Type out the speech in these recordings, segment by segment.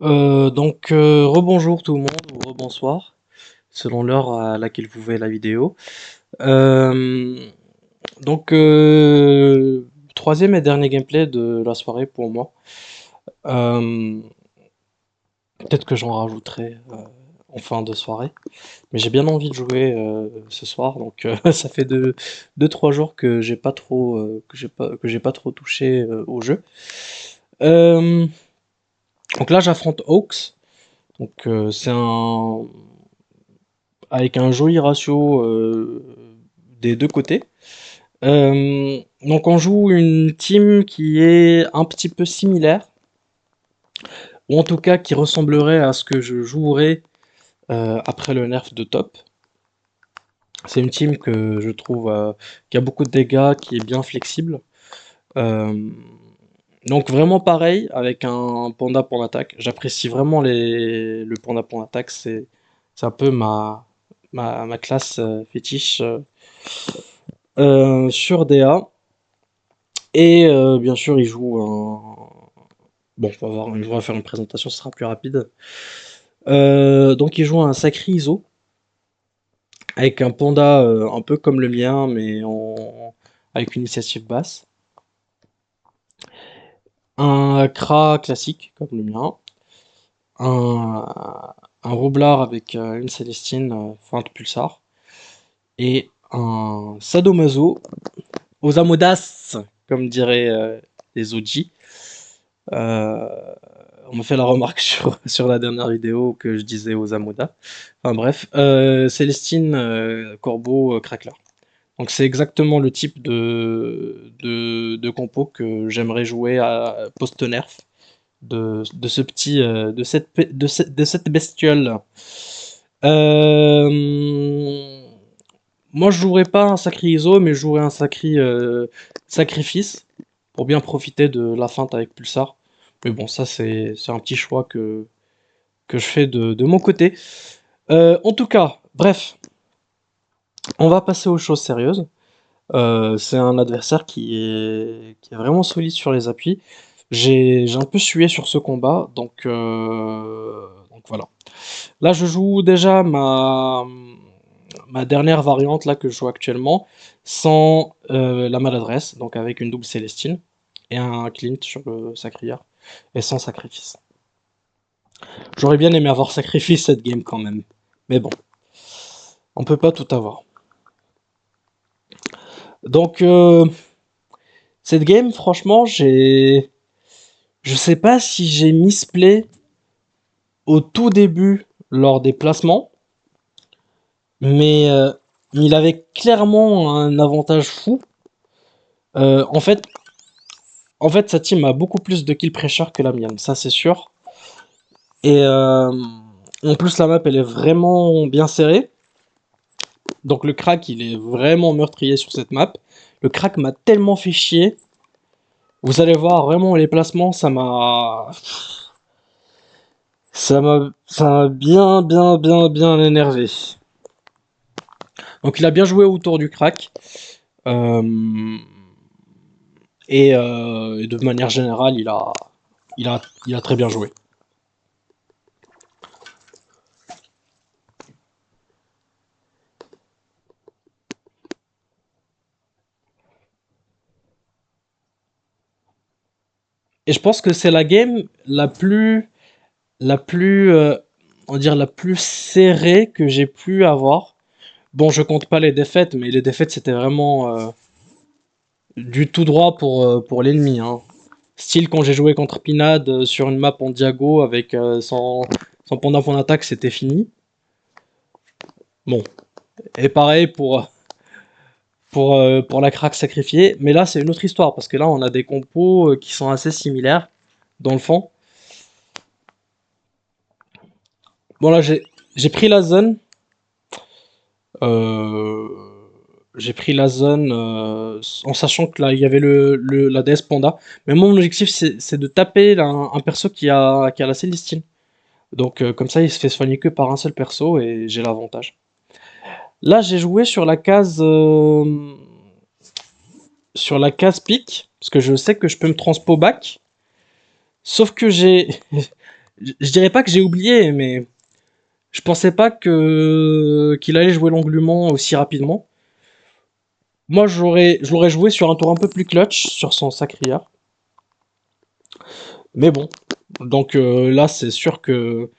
Rebonjour tout le monde, ou rebonsoir, selon l'heure à laquelle vous voyez la vidéo. Euh, donc, euh, Troisième et dernier gameplay de la soirée pour moi. Euh, Peut-être que j'en rajouterai en fin de soirée, mais j'ai bien envie de jouer ce soir, ça fait deux trois jours que j'ai pas trop que j'ai pas trop touché au jeu. Euh, donc là, j'affronte Hawks. C'est un avec un joli ratio des deux côtés. On joue une team qui est un petit peu similaire, ou en tout cas qui ressemblerait à ce que je jouerais après le nerf de top. C'est une team que je trouve qui a beaucoup de dégâts, qui est bien flexible. Euh, donc vraiment pareil avec un panda pour l'attaque. J'apprécie vraiment le panda pour l'attaque. C'est un peu ma classe fétiche sur DA. Et bien sûr, il joue un. Bon, on va faire une présentation, ce sera plus rapide. Donc, il joue un sacré ISO avec un panda un peu comme le mien, avec une initiative basse. Un Kra classique comme le mien. Un Roublard avec une Célestine feinte pulsar. Et un Sadomaso aux Amodas, comme diraient les OG. Euh, on m'a fait la remarque sur la dernière vidéo que je disais aux Amoda. Enfin bref, Célestine Corbeau Crackler. Donc c'est exactement le type de compo que j'aimerais jouer à post-nerf de ce petit de cette bestiole. Euh, Moi je jouerais pas un sacré ISO, mais je jouerais un sacré sacrifice pour bien profiter de la feinte avec Pulsar. Mais bon, ça c'est un petit choix que je fais de mon côté. En tout cas, bref, on va passer aux choses sérieuses. C'est un adversaire qui est vraiment solide sur les appuis. J'ai un peu sué sur ce combat, donc voilà. Là, je joue déjà ma dernière variante là que je joue actuellement, sans la maladresse, donc avec une double Célestine et un Clint sur le Sacrière, et sans sacrifice. J'aurais bien aimé avoir sacrifice cette game quand même, mais bon, on peut pas tout avoir. Donc cette game, franchement, je sais pas si j'ai misplay au tout début lors des placements, mais il avait clairement un avantage fou. Euh, en fait, En fait, sa team a beaucoup plus de kill pressure que la mienne, ça c'est sûr. Et en plus, la map elle est vraiment bien serrée. Donc le crack il est vraiment meurtrier sur cette map. Le crack m'a tellement fait chier. Vous allez voir vraiment les placements, ça m'a bien énervé. Donc il a bien joué autour du crack. Euh, et de manière générale, il a très bien joué. Et je pense que c'est la game la plus, on va dire la plus serrée que j'ai pu avoir. Bon, je compte pas les défaites, mais les défaites c'était vraiment du tout droit pour l'ennemi, hein. Style quand j'ai joué contre Pinade sur une map en diago avec son pendant point d'attaque, c'était fini. Bon, et pareil pour la craque sacrifiée, mais là c'est une autre histoire parce que là on a des compos qui sont assez similaires dans le fond. Bon là j'ai pris la zone. Euh, j'ai pris la zone en sachant que là il y avait la DS Panda. Mais mon objectif c'est de taper un perso qui a la Célestine. Donc comme ça il se fait soigner que par un seul perso et j'ai l'avantage. Là j'ai joué sur la case pique parce que je sais que je peux me transpo back. Sauf que Je dirais pas que j'ai oublié, mais je pensais pas que qu'il allait jouer l'englument aussi rapidement. Moi, je l'aurais joué sur un tour un peu plus clutch, sur son Sacrière. Mais bon. Donc là, c'est sûr que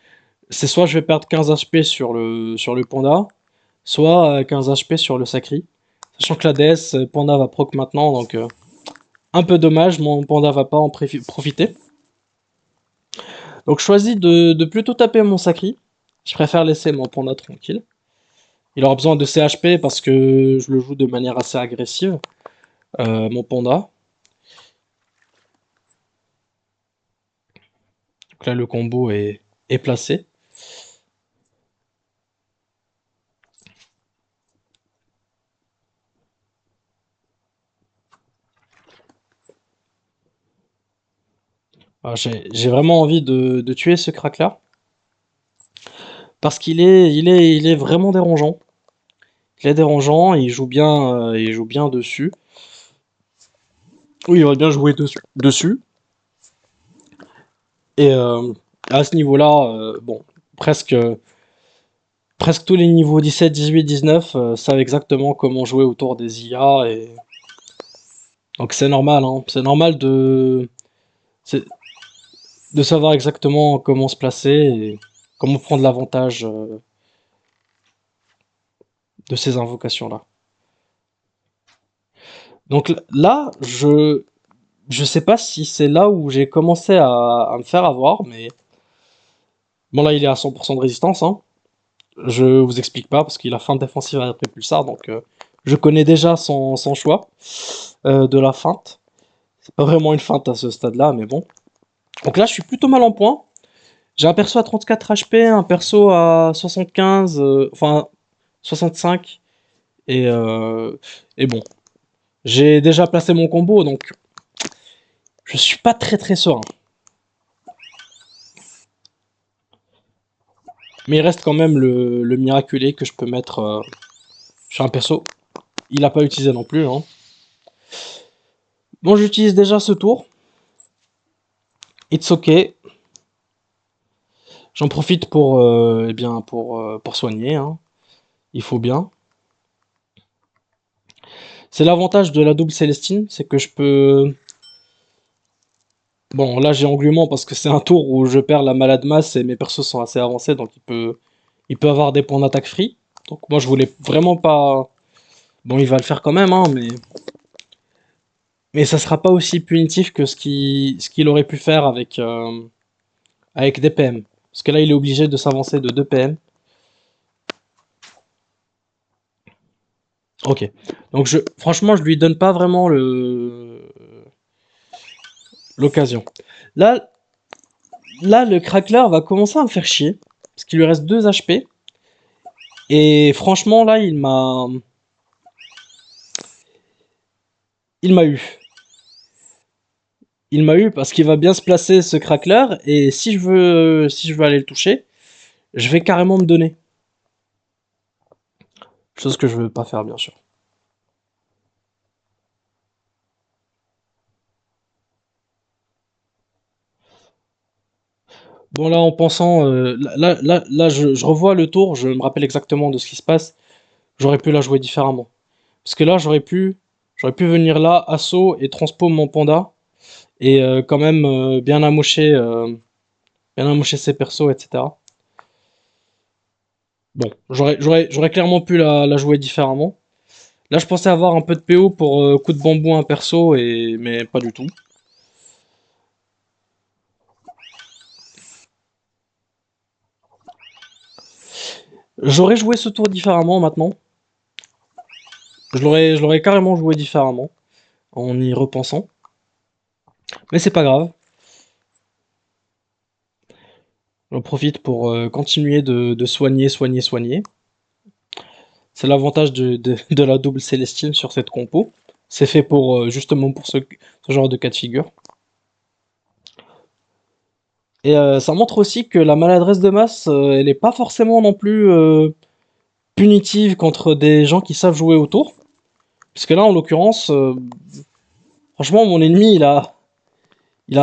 c'est soit je vais perdre 15 HP sur le Panda, soit 15 HP sur le Sacri. Sachant que la DS, Panda va proc maintenant, donc un peu dommage, mon Panda va pas en profiter. Donc je choisis de plutôt taper mon Sacri. Je préfère laisser mon Panda tranquille. Il aura besoin de CHP parce que je le joue de manière assez agressive, mon Panda. Donc là, le combo est placé. Ah, j'ai vraiment envie de tuer ce crack-là. Parce qu'il est vraiment dérangeant. Il est dérangeant, il joue bien dessus. Oui, il aurait bien joué dessus. Et à ce niveau-là, bon, presque, presque tous les niveaux 17, 18, 19 savent exactement comment jouer autour des IA. Donc c'est normal, hein. C'est normal c'est- de savoir exactement comment se placer et comment prendre l'avantage de ces invocations-là. Donc là, je sais pas si c'est là où j'ai commencé à me faire avoir, mais bon là il est à 100% de résistance, hein. Je vous explique pas parce qu'il a feinte défensive après Pulsar, donc je connais déjà son choix de la feinte. C'est pas vraiment une feinte à ce stade-là, mais bon. Donc là je suis plutôt mal en point. J'ai un perso à 34 HP, un perso à 75, enfin 65, et, euh, et bon. J'ai déjà placé mon combo, donc je suis pas très très serein. Mais il reste quand même le miraculé que je peux mettre sur un perso. Il n'a pas utilisé non plus, hein. Bon, j'utilise déjà ce tour. It's ok. J'en profite eh bien, pour soigner, hein. Il faut bien. C'est l'avantage de la double Célestine, c'est que je peux... Bon, là j'ai englument parce que c'est un tour où je perds la malade masse et mes persos sont assez avancés, donc il peut avoir des points d'attaque free. Donc moi je voulais vraiment pas... Bon, il va le faire quand même, hein, mais ça sera pas aussi punitif que ce qu'il aurait pu faire avec des PM. Parce que là il est obligé de s'avancer de 2 PM. Ok. Donc franchement, je lui donne pas vraiment l'occasion. Là, là, le crackler va commencer à me faire chier. Parce qu'il lui reste 2 HP. Et franchement, là, il m'a eu. Il m'a eu parce qu'il va bien se placer ce crackler. Et si je veux aller le toucher, je vais carrément me donner. Chose que je veux pas faire, bien sûr. Bon, là, en pensant, là, je revois le tour, je me rappelle exactement de ce qui se passe. J'aurais pu la jouer différemment. Parce que là, j'aurais pu venir là, assaut et transpo mon panda. Et quand même bien amocher ses persos, etc. Bon, j'aurais clairement pu la jouer différemment. Là, je pensais avoir un peu de PO pour coup de bambou un perso, mais pas du tout. J'aurais joué ce tour différemment maintenant. Je l'aurais carrément joué différemment en y repensant. Mais c'est pas grave. J'en profite pour continuer de soigner, soigner, soigner. C'est l'avantage de la double Célestine sur cette compo. C'est fait pour justement pour ce genre de cas de figure. Et ça montre aussi que la maladresse de masse, elle n'est pas forcément non plus punitive contre des gens qui savent jouer autour. Parce que là, en l'occurrence, franchement, mon ennemi, il a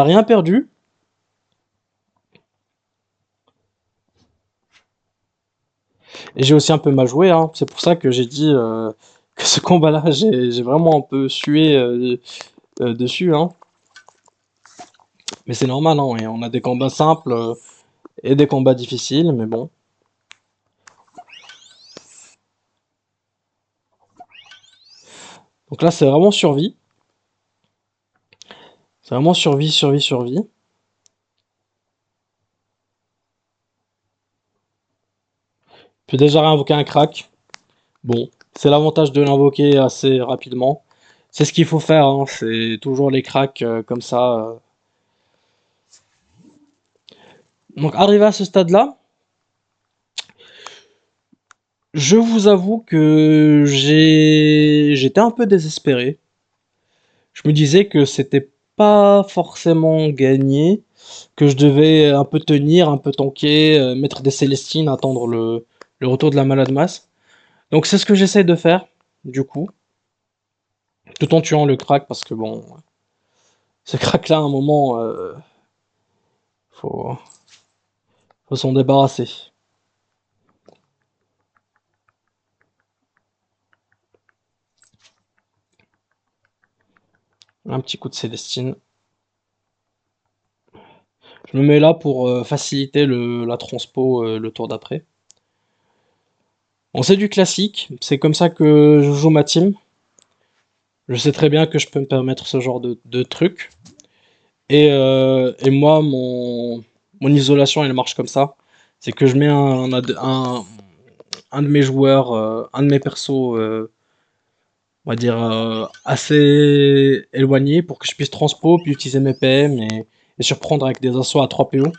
rien perdu. Et j'ai aussi un peu mal joué, hein. C'est pour ça que j'ai dit que ce combat-là, j'ai vraiment un peu sué dessus, hein. Mais c'est normal, hein. Et on a des combats simples et des combats difficiles, mais bon. Donc là, c'est vraiment survie. C'est vraiment survie, survie, survie. Puis déjà réinvoquer un crack. Bon, c'est l'avantage de l'invoquer assez rapidement. C'est ce qu'il faut faire, hein. C'est toujours les cracks comme ça. Donc arrivé à ce stade-là, je vous avoue que j'étais un peu désespéré. Je me disais que c'était pas forcément gagné, que je devais un peu tenir, un peu tanker, mettre des Célestines, attendre le retour de la malade masse. Donc c'est ce que j'essaie de faire, du coup, tout en tuant le crack, parce que bon, ce crack-là, à un moment, faut, faut s'en débarrasser. Un petit coup de Célestine. Je me mets là pour faciliter la transpo le tour d'après. Bon, c'est du classique, c'est comme ça que je joue ma team. Je sais très bien que je peux me permettre ce genre de truc. Et moi, mon isolation, elle marche comme ça. C'est que je mets un de mes joueurs, un de mes persos, on va dire, assez éloigné pour que je puisse transpo, puis utiliser mes PM et surprendre avec des assauts à 3 PO.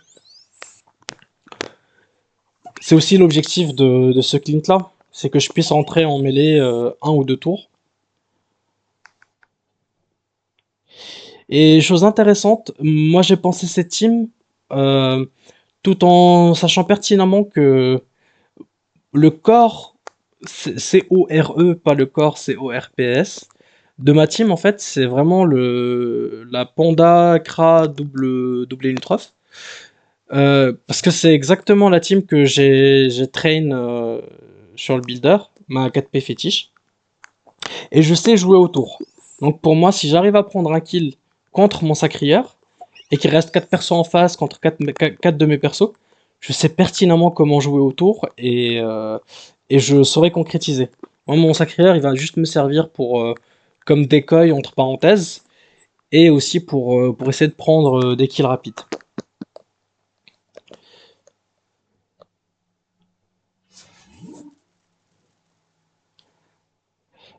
C'est aussi l'objectif de ce clint là, c'est que je puisse entrer en mêlée un ou deux tours. Et chose intéressante, moi j'ai pensé cette team euh, tout en sachant pertinemment que le corps, C-O-R-E, pas le corps, C-O-R-P-S, de ma team en fait, c'est vraiment la Panda Kra double Ultrof. Parce que c'est exactement la team que j'ai train sur le builder, ma 4P fétiche. Et je sais jouer autour. Donc pour moi, si j'arrive à prendre un kill contre mon sacrière, et qu'il reste 4 persos en face contre 4 de mes persos, je sais pertinemment comment jouer autour et je saurais concrétiser. Moi, mon sacrière, il va juste me servir pour comme decoy entre parenthèses et aussi pour essayer de prendre des kills rapides.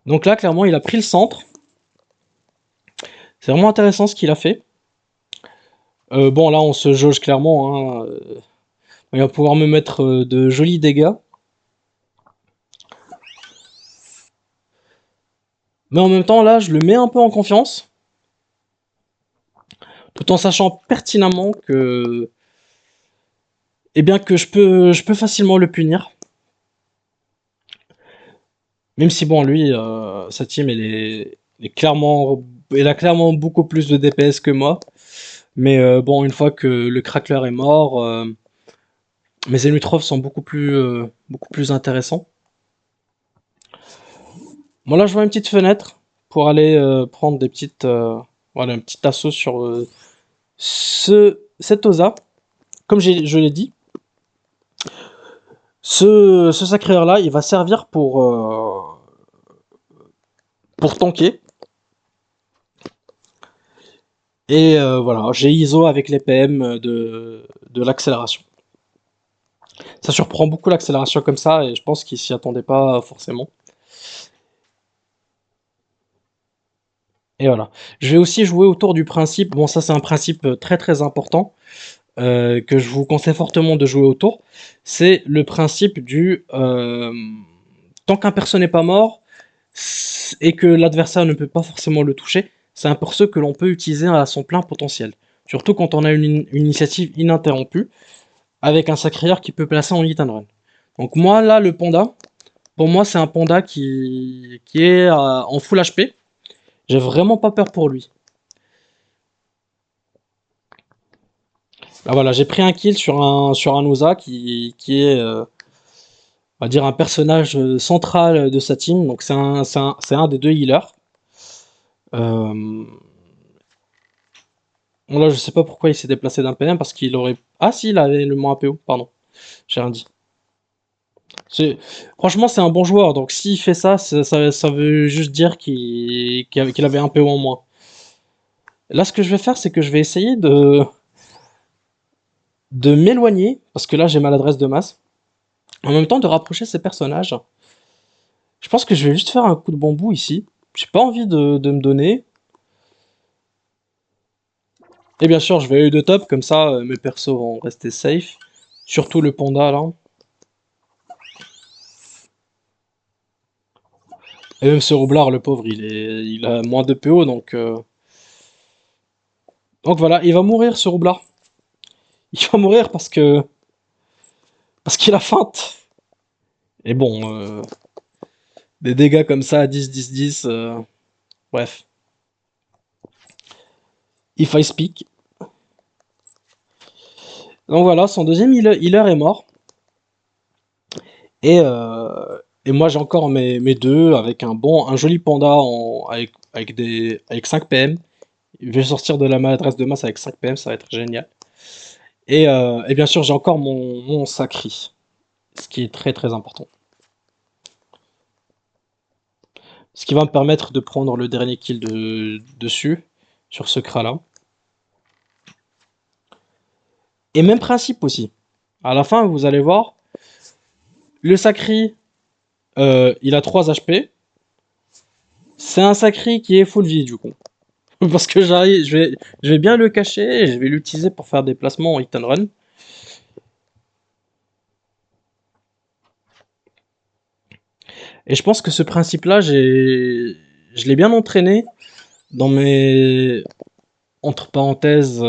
Donc là, clairement, il a pris le centre. C'est vraiment intéressant ce qu'il a fait. Bon, là, on se jauge clairement, hein. Il va pouvoir me mettre de jolis dégâts. Mais en même temps, là, je le mets un peu en confiance. Tout en sachant pertinemment que, eh bien, que je peux facilement le punir. Même si, bon, lui, sa team, elle a clairement beaucoup plus de DPS que moi. Mais bon, une fois que le crackler est mort, mes Elutrov sont beaucoup plus intéressants. Bon, là, je vois une petite fenêtre pour aller prendre voilà, un petit assaut sur cet Osa. Comme je l'ai dit, ce sacreur-là, il va servir pour tanker. Et voilà, j'ai ISO avec les PM de l'accélération. Ça surprend beaucoup l'accélération comme ça, et je pense qu'ils s'y attendaient pas forcément. Et voilà. Je vais aussi jouer autour du principe, bon ça c'est un principe très très important, que je vous conseille fortement de jouer autour, c'est le principe du tant qu'un perso n'est pas mort, et que l'adversaire ne peut pas forcément le toucher, c'est un perso que l'on peut utiliser à son plein potentiel. Surtout quand on a une initiative ininterrompue, avec un sacrière qui peut placer en hit and run. Donc moi là, le panda, pour moi c'est un panda qui est en full HP. J'ai vraiment pas peur pour lui. Là voilà, j'ai pris un kill sur un Osa qui est on va dire un personnage central de sa team. Donc c'est un des deux healers. Euh, bon, là, je sais pas pourquoi il s'est déplacé d'un PM parce qu'il aurait. Ah si, il avait le moins APO, pardon. J'ai rien dit. C'est- Franchement, c'est un bon joueur. Donc s'il fait ça, ça veut juste dire qu'il avait un PO en moins. Là, ce que je vais faire, c'est que je vais essayer de m'éloigner parce que là, j'ai maladresse de masse. En même temps, de rapprocher ces personnages. Je pense que je vais juste faire un coup de bambou ici. J'ai pas envie de me donner. Et bien sûr, je vais de top, comme ça mes persos vont rester safe. Surtout le panda là. Et même ce roublard, le pauvre, il a moins de PO, donc voilà, il va mourir ce roublard. Il va mourir parce qu'il a feinte. Et bon, des dégâts comme ça à 10-10-10, bref. If I speak. Donc voilà, son deuxième healer est mort. Et moi j'ai encore mes deux avec un joli panda avec 5 PM. Je vais sortir de la maladresse de masse avec 5 PM, ça va être génial. Et bien sûr j'ai encore mon sacri, ce qui est très très important. Ce qui va me permettre de prendre le dernier kill dessus, sur ce Kra là. Et même principe aussi. À la fin, vous allez voir, le sacri, il a 3 HP. C'est un sacri qui est full vie du coup. Parce que je vais bien le cacher et je vais l'utiliser pour faire des placements en hit and run. Et je pense que ce principe-là, je l'ai bien entraîné dans mes, entre parenthèses,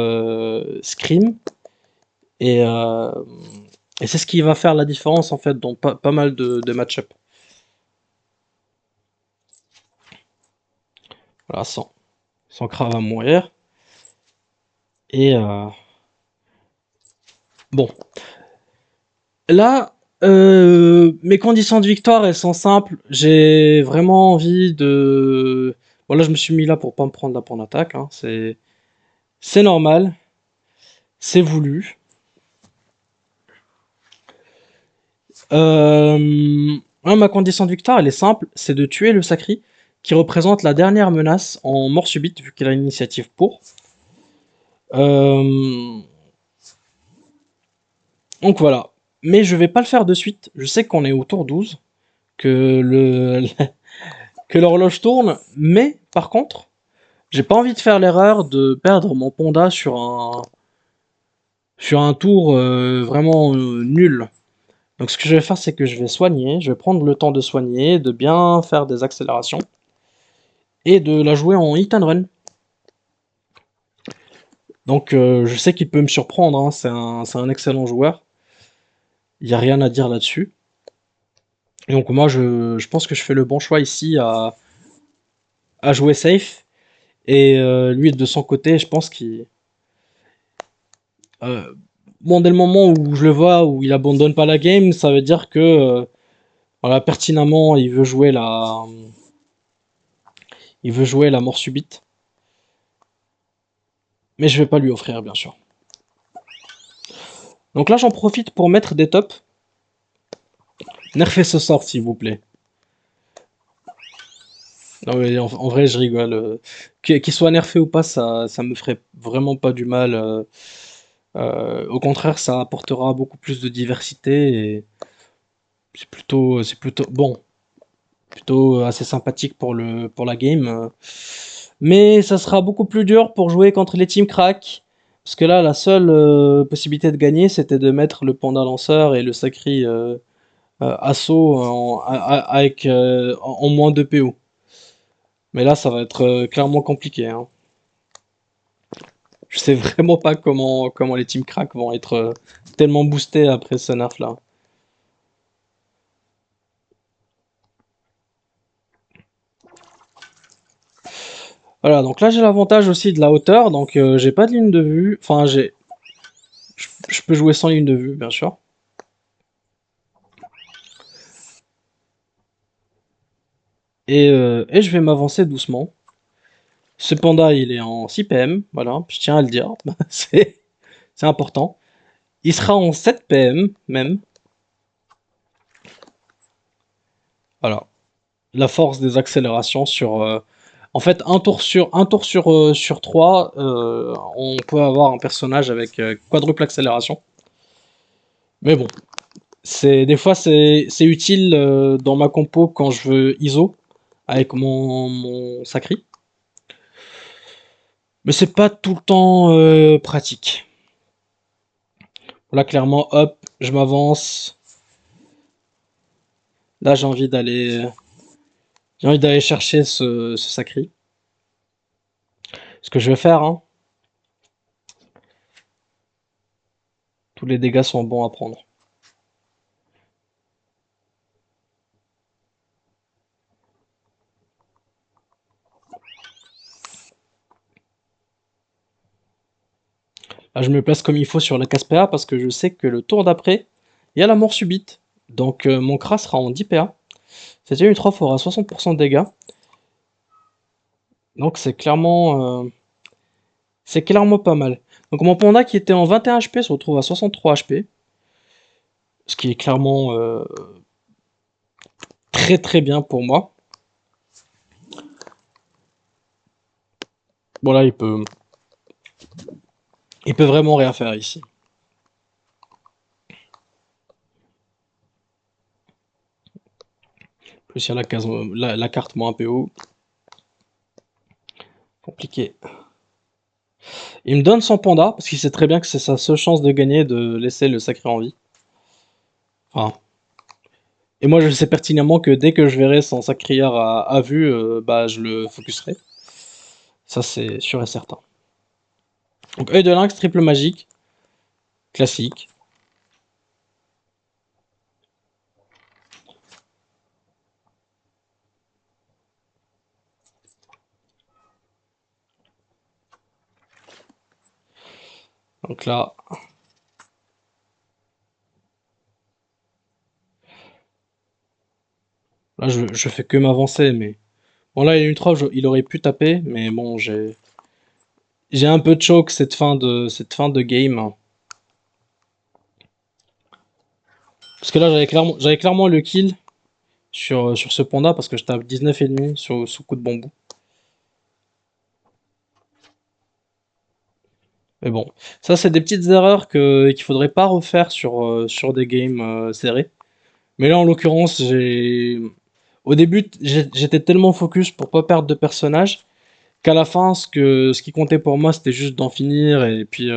scrims. Et, euh, et c'est ce qui va faire la différence en fait dans pas mal de match-up. Voilà, sans Kra va mourir. Et bon, là, mes conditions de victoire, elles sont simples. J'ai vraiment envie de. Bon, là, je me suis mis là pour pas me prendre la point d'attaque. Hein. C'est normal, c'est voulu. Ma condition de victoire, elle est simple, c'est de tuer le Sacri, qui représente la dernière menace en mort subite, vu qu'il a l'initiative pour. Euh, donc voilà. Mais je vais pas le faire de suite. Je sais qu'on est au tour 12, que que l'horloge tourne, mais par contre, j'ai pas envie de faire l'erreur de perdre mon Ponda sur un tour vraiment nul. Donc ce que je vais faire, c'est que je vais soigner, je vais prendre le temps de soigner, de bien faire des accélérations, et de la jouer en hit and run. Donc je sais qu'il peut me surprendre, hein, c'est un excellent joueur, il n'y a rien à dire là-dessus. Et donc moi je pense que je fais le bon choix ici à jouer safe, et lui de son côté, je pense qu'il... bon, dès le moment où je le vois, où il abandonne pas la game, ça veut dire que voilà, pertinemment il veut jouer la mort subite. Mais je vais pas lui offrir, bien sûr. Donc là, j'en profite pour mettre des tops. Nerfez ce sort, s'il vous plaît. Non, mais en vrai, je rigole. Qu'il soit nerfé ou pas, ça me ferait vraiment pas du mal. Au contraire, ça apportera beaucoup plus de diversité et c'est plutôt bon, plutôt assez sympathique pour la game. Mais ça sera beaucoup plus dur pour jouer contre les teams crack. Parce que là, la seule possibilité de gagner, c'était de mettre le panda lanceur et le sacré assaut avec en moins de PO. Mais là, ça va être clairement compliqué. Hein. Je sais vraiment pas comment les teams crack vont être tellement boostés après ce nerf là. Voilà, donc là j'ai l'avantage aussi de la hauteur, donc j'ai pas de ligne de vue. Enfin, je peux jouer sans ligne de vue, bien sûr. Et je vais m'avancer doucement. Ce panda, il est en 6 PM, voilà, je tiens à le dire, c'est c'est important. Il sera en 7 PM même, voilà. La force des accélérations sur en fait sur 3, on peut avoir un personnage avec quadruple accélération. Mais bon, c'est des fois c'est utile dans ma compo quand je veux ISO avec mon Sacri. Mais c'est pas tout le temps pratique. Là clairement, hop, je m'avance. Là j'ai envie d'aller chercher ce Sacri. Ce que je vais faire, hein, tous les dégâts sont bons à prendre. Là, je me place comme il faut sur la case PA parce que je sais que le tour d'après, il y a la mort subite. Donc mon Kra sera en 10 PA. Cette Unitroph aura 60% de dégâts. Donc c'est clairement pas mal. Donc mon panda qui était en 21 HP se retrouve à 63 HP. Ce qui est clairement très très bien pour moi. Bon là il peut vraiment rien faire ici. En plus il y a la carte moins un peu haut. Compliqué. Il me donne son panda parce qu'il sait très bien que c'est sa seule chance de gagner de laisser le sacré en vie. Enfin, et moi je sais pertinemment que dès que je verrai son sacrière à vue, bah je le focuserai. Ça c'est sûr et certain. Donc œil de lynx, triple magique, classique. Donc là je fais que m'avancer, mais bon là il y a une 3, il aurait pu taper, mais bon j'ai un peu de choc cette fin de game. Parce que là j'avais clairement le kill sur ce panda parce que je tape 19 ennemis sous coup de bambou. Mais bon, ça c'est des petites erreurs qu'il faudrait pas refaire sur des games serrés. Mais là en l'occurrence, au début j'étais tellement focus pour pas perdre de personnage qu'à la fin ce qui comptait pour moi c'était juste d'en finir et puis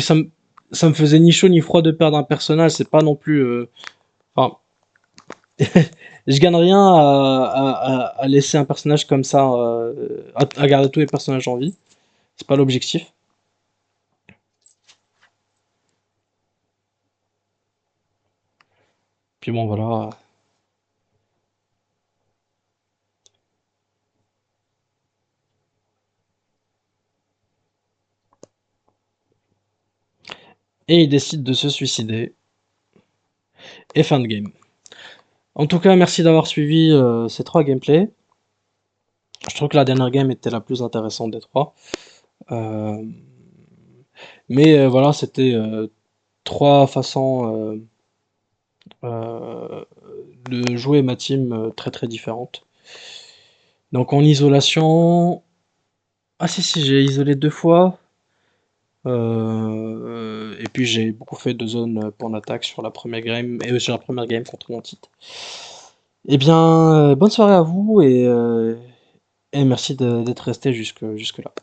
ça me faisait ni chaud ni froid de perdre un personnage, c'est pas non plus enfin je gagne rien à laisser un personnage comme ça à garder tous les personnages en vie, c'est pas l'objectif. Puis bon voilà. Et il décide de se suicider. Et fin de game. En tout cas, merci d'avoir suivi ces 3 gameplays. Je trouve que la dernière game était la plus intéressante des 3. Euh, mais voilà, c'était 3 façons euh, de jouer ma team très très différentes. Donc en isolation... Ah si, j'ai isolé 2 fois. Et puis j'ai beaucoup fait de zones pour attaque sur la première game et sur la première game contre mon titre. Eh bien, bonne soirée à vous et merci d'être resté jusque là.